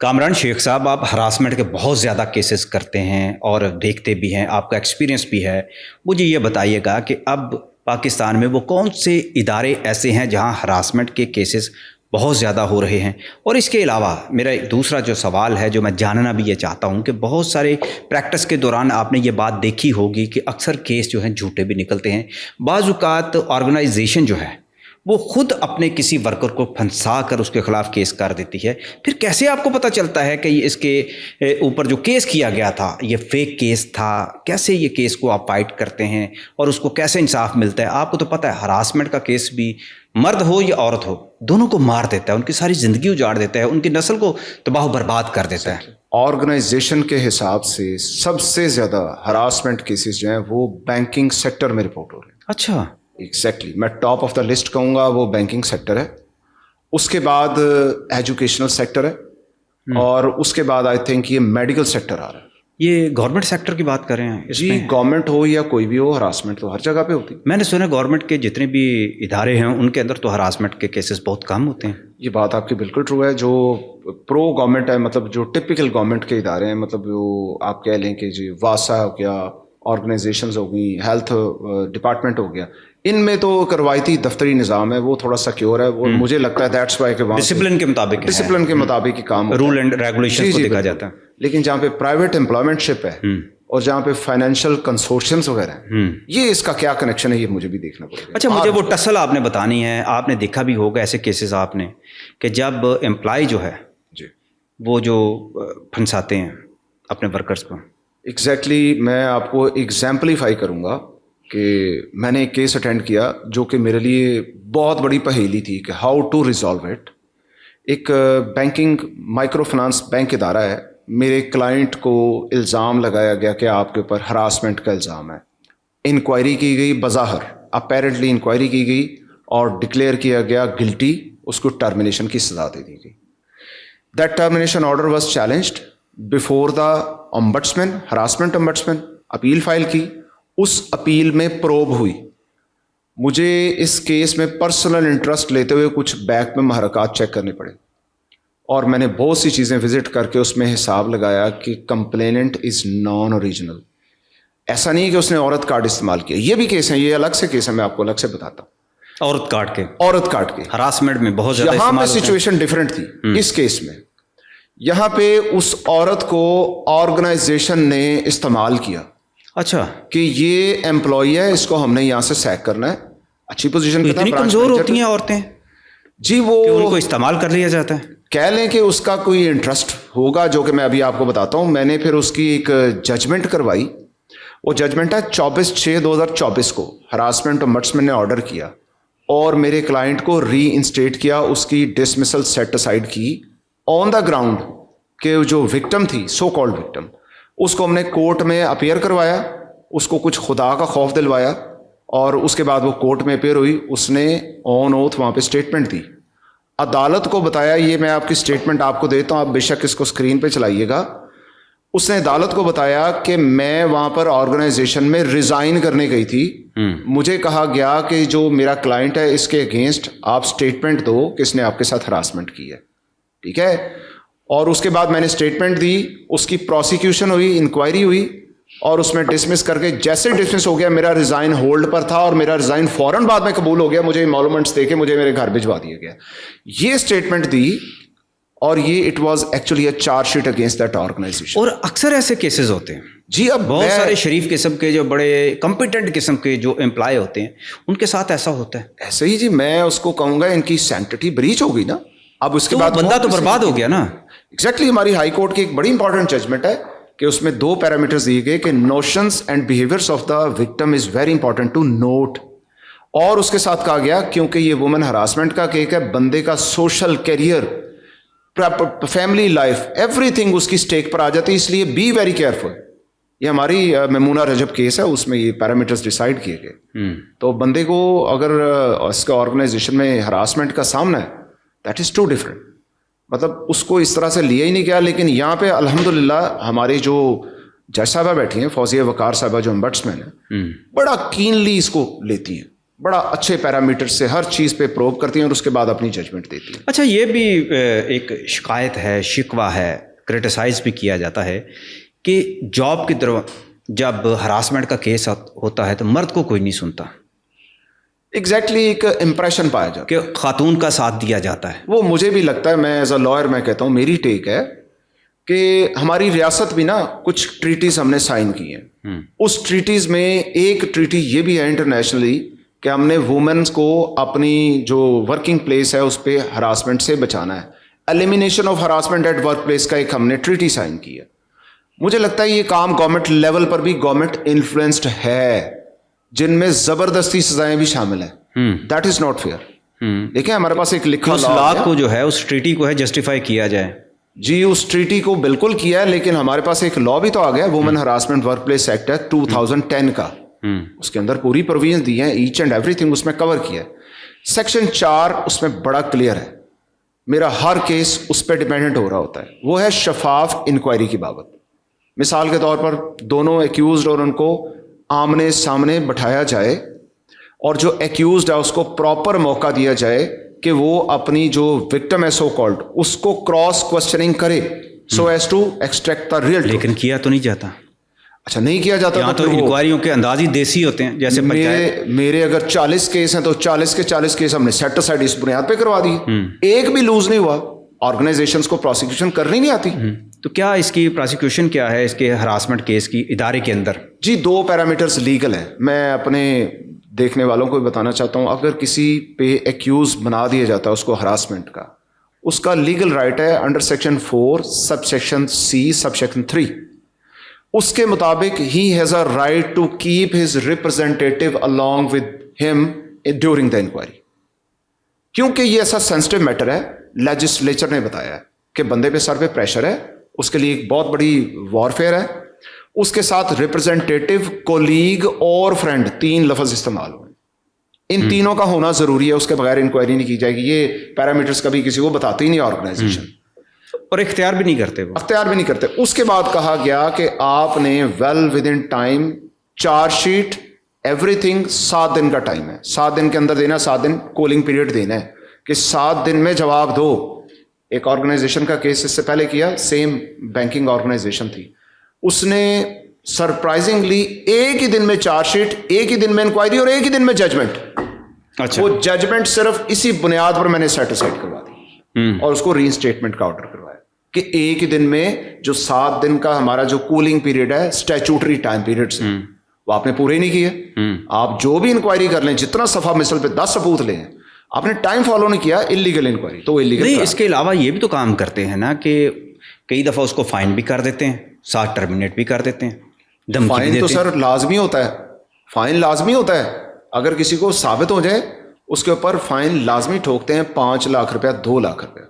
कामरान शेख साहब, आप हरासमेंट के बहुत ज़्यादा केसेस करते हैं और देखते भी हैं, आपका एक्सपीरियंस भी है। मुझे ये बताइएगा कि अब पाकिस्तान में वो कौन से इदारे ऐसे हैं जहां हरासमेंट के केसेस बहुत ज़्यादा हो रहे हैं। और इसके अलावा मेरा एक दूसरा जो सवाल है, जो मैं जानना भी ये चाहता हूं कि बहुत सारे प्रैक्टिस के दौरान आपने ये बात देखी होगी कि अक्सर केस जो हैं झूठे भी निकलते हैं। बाज़ औक़ात ऑर्गेनाइजेशन जो है वो खुद अपने किसी वर्कर को फंसा कर उसके खिलाफ केस कर देती है। फिर कैसे आपको पता चलता है कि इसके ऊपर जो केस किया गया था ये फेक केस था? कैसे ये केस को आप फाइट करते हैं और उसको कैसे इंसाफ मिलता है? आपको तो पता है हरासमेंट का केस भी मर्द हो या औरत हो, दोनों को मार देता है, उनकी सारी ज़िंदगी उजाड़ देता है, उनकी नस्ल को तबाह बर्बाद कर देता है। ऑर्गेनाइजेशन के हिसाब से सबसे ज़्यादा हरासमेंट केसेस जो हैं वो बैंकिंग सेक्टर में रिपोर्ट हो रहे हैं। अच्छा, एग्जैक्टली मैं टॉप ऑफ द लिस्ट कहूँगा वो बैंकिंग सेक्टर है, उसके बाद एजुकेशनल सेक्टर है और उसके बाद आई थिंक ये मेडिकल सेक्टर आ रहा है। ये गवर्नमेंट सेक्टर की बात कर रहे हैं जी, गवर्नमेंट हो या कोई भी हो, हरासमेंट तो हर जगह पे होती है। मैंने सुना गवर्नमेंट के जितने भी इदारे हैं उनके अंदर तो हरासमेंट के केसेस बहुत कम होते हैं। ये बात आपकी बिल्कुल ट्रू है। जो प्रो गवर्नमेंट है, मतलब जो टिपिकल गवर्नमेंट के इदारे हैं, मतलब जो आप कह लें कि जी वासा हो गया, ऑर्गेनाइजेशंस हो गई, हेल्थ डिपार्टमेंट हो गया, इनमें तो करवायती दफ्तरी निज़ाम है, वो थोड़ा सिक्योर है। वो मुझे लगता है दैट्स वाई के डिसिप्लिन के मुताबिक ही काम, रूल एंड रेगुलेशन को देखा जाता है। लेकिन जहाँ पे प्राइवेट एम्प्लॉयमेंटशिप है और जहाँ पे फाइनेंशियल कंसोर्शियम्स वगैरह हैं, ये इसका क्या कनेक्शन है ये मुझे भी देखना पड़ेगा। अच्छा, मुझे वो टसल आपने बतानी है। आपने देखा भी होगा ऐसे केसेस आपने कि जब एम्प्लॉय जो है जी वो जो फंसाते हैं अपने वर्कर्स को। एग्जैक्टली मैं आपको एग्जाम्पलीफाई करूँगा कि मैंने एक केस अटेंड किया जो कि मेरे लिए बहुत बड़ी पहेली थी कि हाउ टू रिजॉल्व इट। एक बैंकिंग माइक्रो फाइनेंस बैंक इदारा है, मेरे क्लाइंट को इल्ज़ाम लगाया गया कि आपके ऊपर हरासमेंट का इल्ज़ाम है। इंक्वायरी की गई, बज़ाहिर अपेरेंटली इंक्वायरी की गई और डिक्लेयर किया गया गिल्टी, उसको टर्मिनेशन की सज़ा दे दी गई। That termination order was challenged before the ombudsman, harassment ombudsman. Appeal file की, उस अपील में प्रोब हुई। मुझे इस केस में पर्सनल इंटरेस्ट लेते हुए कुछ बैक में महरक़ात चेक करने पड़े और मैंने बहुत सी चीज़ें विज़िट करके उसमें हिसाब लगाया कि कंप्लेनेंट इज़ नॉन ओरिजिनल। ऐसा नहीं कि उसने औरत कार्ड इस्तेमाल किया, ये भी केस है, ये अलग से केस है, मैं आपको अलग से बताता हूँ। औरत कार्ड के हरासमेंट में बहुत ज़्यादा यहाँ पे सिचुएशन डिफरेंट थी। इस केस में यहाँ पे उस औरत को ऑर्गेनाइजेशन ने इस्तेमाल किया। अच्छा, कि ये एम्प्लॉय है, इसको हमने यहाँ से सैक करना है। अच्छी पोजीशन पे था, इतनी कमजोर होती हैं औरतें जी, वो उनको इस्तेमाल कर लिया जाता है। कह लें कि उसका कोई इंटरेस्ट होगा जो कि मैं अभी आपको बताता हूँ। मैंने फिर उसकी एक जजमेंट करवाई। वो जजमेंट है 24/6/2024 को हरासमेंट ओम्बड्समैन ने ऑर्डर किया और मेरे क्लाइंट को री इंस्टेट किया, उसकी डिसमिसल सेट असाइड की ऑन द ग्राउंड कि जो विक्टिम थी, सो कॉल्ड विक्टिम, उसको हमने कोर्ट में अपीयर करवाया, उसको कुछ खुदा का खौफ दिलवाया और उसके बाद वो कोर्ट में अपीयर हुई। उसने ऑन ओथ वहाँ पे स्टेटमेंट दी, अदालत को बताया, ये मैं आपकी स्टेटमेंट आपको देता हूँ, आप बेशक इसको स्क्रीन पे चलाइएगा। उसने अदालत को बताया कि मैं वहाँ पर ऑर्गेनाइजेशन में रिज़ाइन करने गई थी। मुझे कहा गया कि जो मेरा क्लाइंट है इसके अगेंस्ट आप स्टेटमेंट दो कि इसने आपके साथ हरासमेंट की है, ठीक है। और उसके बाद मैंने स्टेटमेंट दी, उसकी प्रोसिक्यूशन हुई, इंक्वायरी हुई और उसमें डिसमिस करके, जैसे डिसमिस हो गया, मेरा रिज़ाइन होल्ड पर था और मेरा रिज़ाइन फ़ौरन बाद में कबूल हो गया। मुझे इमॉल्यूमेंट्स देके मुझे मेरे घर भिजवा दिया गया। ये स्टेटमेंट दी और ये it was actually a chargesheet against that organisation. और अक्सर ऐसे केसेस होते हैं जी। अब बहुत सारे शरीफ किस्म के, जो बड़े कॉम्पिटेंट किस्म के जो एम्प्लॉय होते हैं, उनके साथ ऐसा होता है। ऐसे ही जी, मैं उसको कहूँगा इनकी सैंक्टिटी ब्रीच हो गई ना। अब उसके बाद बंदा तो बर्बाद हो गया ना। एग्जैक्टली हमारी हाई कोर्ट की एक बड़ी इंपॉर्टेंट जजमेंट है कि उसमें 2 पैरामीटर्स दिए गए कि notions and behaviours of the victim is very important to note. और उसके साथ कहा गया क्योंकि ये वुमेन हरासमेंट का केस है, बंदे का social career, family life, everything उसकी स्टेक पर आ जाती है, इसलिए बी वेरी केयरफुल। ये हमारी मेमूना रजब केस है, उसमें ये पैरामीटर्स डिसाइड किए गए। तो बंदे को अगर इसका ऑर्गेनाइजेशन में हरासमेंट का सामना है, दैट इज टू डिफरेंट। मतलब उसको इस तरह से लिया ही नहीं गया। लेकिन यहाँ पे अल्हम्दुलिल्लाह हमारी जो जज साहबा बैठी हैं, फौजिया वकार साहबा जो ओम्बड्समैन है, बड़ा कीनली इसको लेती हैं, बड़ा अच्छे पैरामीटर से हर चीज़ पे प्रोब करती हैं और उसके बाद अपनी जजमेंट देती हैं। अच्छा, ये भी एक शिकायत है, शिकवा है, क्रिटिसाइज भी किया जाता है कि जॉब की तरफ जब हरासमेंट का केस होता है तो मर्द को कोई नहीं सुनता, एग्जैक्टली एक इम्प्रेशन पाया जाता कि खातून का साथ दिया जाता है। है। वो मुझे भी लगता है, मैं एज अ लॉयर मैं कहता हूँ, मेरी टेक है कि हमारी रियासत भी ना कुछ ट्रीटीज हमने साइन की हैं। उस ट्रीटीज में एक ट्रीटी ये भी है इंटरनेशनली कि हमने वुमेन्स को अपनी जो वर्किंग प्लेस है उस पर हरासमेंट से बचाना है। Elimination of harassment at work place का एक हमने ट्रीटी साइन की है। मुझे लगता है ये काम गवर्नमेंट लेवल पर भी गवर्नमेंट इन्फ्लुएंस्ड है, जिनमें जबरदस्ती सजाएं भी शामिल है। That is not fair. देखिए हमारे पास एक लिखा उस लॉ को जो है, उस ट्रीटी को है जस्टिफाई किया जाए। जी, उस ट्रीटी को बिल्कुल किया है, लेकिन हमारे पास एक लॉ भी तो आ गया, women harassment work place act है 2010 का। उसके अंदर पूरी प्रोविजन दी है, ईच एंड एवरीथिंग उसमें कवर किया है। सेक्शन 4 उसमें बड़ा क्लियर है। मेरा हर केस उस पर डिपेंडेंट हो रहा होता है। वो है शफाफ इंक्वायरी की बाबत। मिसाल के तौर पर दोनों एक्यूज्ड और उनको आमने सामने बैठाया जाए और जो एक्यूज्ड है उसको प्रॉपर मौका दिया जाए कि वो अपनी जो विक्टिम है सो कॉल्ड उसको क्रॉस क्वेश्चनिंग करे so as to extract the real. लेकिन किया तो नहीं जाता। अच्छा, नहीं किया जाता। यहाँ तो इंक्वायरियों के अंदाज ही देसी होते हैं। जैसे मेरे अगर 40 केस हैं तो 40 के 40 केस हमने सेट असाइड इस बुनियाद पे करवा दिए। एक भी लूज नहीं हुआ। ऑर्गेनाइजेशंस को प्रोसिक्यूशन करनी नहीं आती। तो क्या इसकी प्रोसिक्यूशन क्या है इसके हरासमेंट केस की इदारे के अंदर? जी, 2 पैरामीटर्स लीगल हैं। मैं अपने देखने वालों को भी बताना चाहता हूँ, अगर किसी पे एक्यूज बना दिया जाता है उसको हरासमेंट का, उसका लीगल राइट है under section 4 subsection C subsection 3। उसके मुताबिक he has a right to keep his representative along with him during the inquiry. क्योंकि ये ऐसा सेंसिटिव मैटर है, लेजिस्लेचर ने बताया है कि बंदे पे सर पे प्रेशर है, उसके लिए एक बहुत बड़ी वॉरफेयर है, उसके साथ रिप्रेजेंटेटिव, कोलीग और फ्रेंड 3 लफ्ज इस्तेमाल हुए। इन तीनों का होना जरूरी है, उसके बगैर इंक्वायरी नहीं की जाएगी। ये पैरामीटर्स कभी किसी को बताते ही नहीं ऑर्गेनाइजेशन, और इख्तियार भी नहीं करते, वो अख्तियार भी नहीं करते। उसके बाद कहा गया कि आपने well with in time chargesheet everything 7 दिन का टाइम है, 7 दिन के अंदर देना, 7 दिन कूलिंग पीरियड देना है कि 7 दिन में जवाब दो। एक ऑर्गेनाइजेशन का केस इससे पहले किया, सेम बैंकिंग ऑर्गेनाइजेशन थी, उसने सरप्राइजिंगली एक ही दिन में चार्जशीट, एक ही दिन में इंक्वायरी और एक ही दिन में जजमेंट। अच्छा, वो जजमेंट सिर्फ इसी बुनियाद पर मैंने सेटिस्फाइड करवा दी और उसको रीइंस्टेटमेंट का ऑर्डर करवाया कि एक ही दिन में जो 7 दिन का हमारा जो कूलिंग पीरियड है स्टैट्यूटरी टाइम पीरियड से, वो आपने पूरे नहीं किए। आप जो भी इंक्वायरी कर लें, जितना सफा मिसल पे 10 सबूत लें, आपने टाइम फॉलो नहीं किया, इलीगल इंक्वायरी तो इलीगल नहीं। इसके अलावा ये भी तो काम करते हैं ना कि कई दफ़ा उसको फाइन भी कर देते हैं, साथ टर्मिनेट भी कर देते हैं, धमकी भी फाइन देते तो हैं। सर लाजमी होता है, फाइन लाजमी होता है। अगर किसी को साबित हो जाए उसके ऊपर फाइन लाजमी ठोकते हैं, 5 लाख रुपया, 2 लाख रुपया,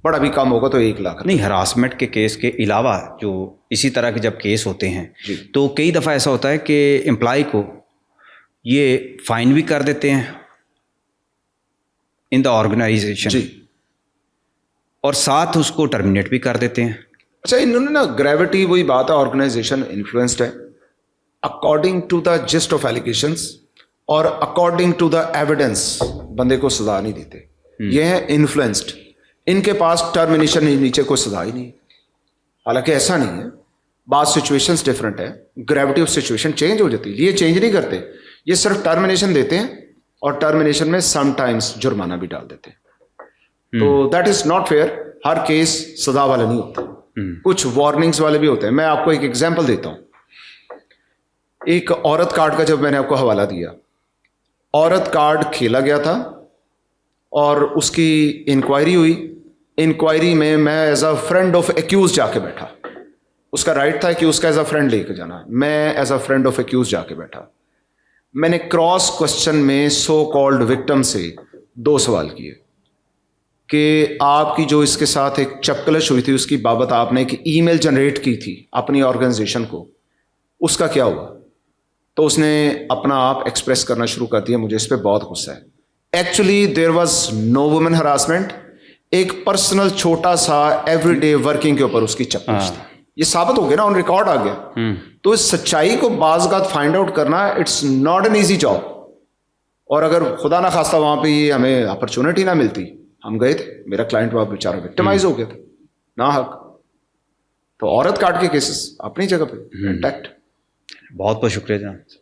बड़ा भी कम होगा तो 1 लाख। नहीं, हरासमेंट के केस के अलावा जो इसी तरह के जब केस होते हैं तो कई दफ़ा ऐसा होता है कि एम्प्लॉय को ये फाइन भी कर देते हैं इन द ऑर्गेनाइजेशन और साथ उसको टर्मिनेट भी कर देते हैं। अच्छा, इन्होंने ना ग्रेविटी, वही बात है, ऑर्गेनाइजेशन इन्फ्लुएंस्ड है according to the gist of allegations और अकॉर्डिंग टू द एविडेंस बंदे को सजा नहीं देते। ये है इन्फ्लुएंस्ड, इनके पास टर्मिनेशन नीचे कोई सजा ही नहीं। हालांकि ऐसा नहीं है, बात सिचुएशंस डिफरेंट है, ग्रेविटी ऑफ सिचुएशन चेंज हो जाती है, ये चेंज नहीं करते, ये सिर्फ टर्मिनेशन देते हैं और टर्मिनेशन में समटाइम्स जुर्माना भी डाल देते हैं। तो that is not fair. Her case सजा वाला नहीं होता, कुछ वार्निंग्स वाले भी होते हैं। मैं आपको एक एग्जांपल देता हूं। एक औरत कार्ड का जब मैंने आपको हवाला दिया, औरत कार्ड खेला गया था और उसकी इंक्वायरी हुई। इंक्वायरी में मैं as a friend of accuse जाके बैठा, उसका राइट था कि उसका एज अ फ्रेंड लेके जाना, मैं as a friend of accuse जाके बैठा। मैंने क्रॉस क्वेश्चन में सो कॉल्ड विक्टिम से 2 सवाल किए कि आपकी जो इसके साथ एक चपकलश हुई थी उसकी बाबत आपने एक ईमेल जनरेट की थी अपनी ऑर्गेनाइजेशन को, उसका क्या हुआ? तो उसने अपना आप एक्सप्रेस करना शुरू कर दिया, मुझे इस पर बहुत गुस्सा है। Actually there was no women harassment, एक पर्सनल छोटा सा एवरीडे वर्किंग के ऊपर उसकी चपकलश थी। ये साबित हो गया ना, ऑन रिकॉर्ड आ गया। तो इस सच्चाई को बाज़ फाइंड आउट करना it's not an easy job. اور اگر خدا نہ خواستہ وہاں پہ یہ ہمیں اپرچونٹی نہ ملتی, ہم گئے تھے, میرا کلائنٹ وہاں بیچارہ وکٹمائز ہو گیا تھا نا حق. تو عورت کاٹ کے کیسز اپنی جگہ پہ انٹیکٹ. بہت بہت شکریہ جناب.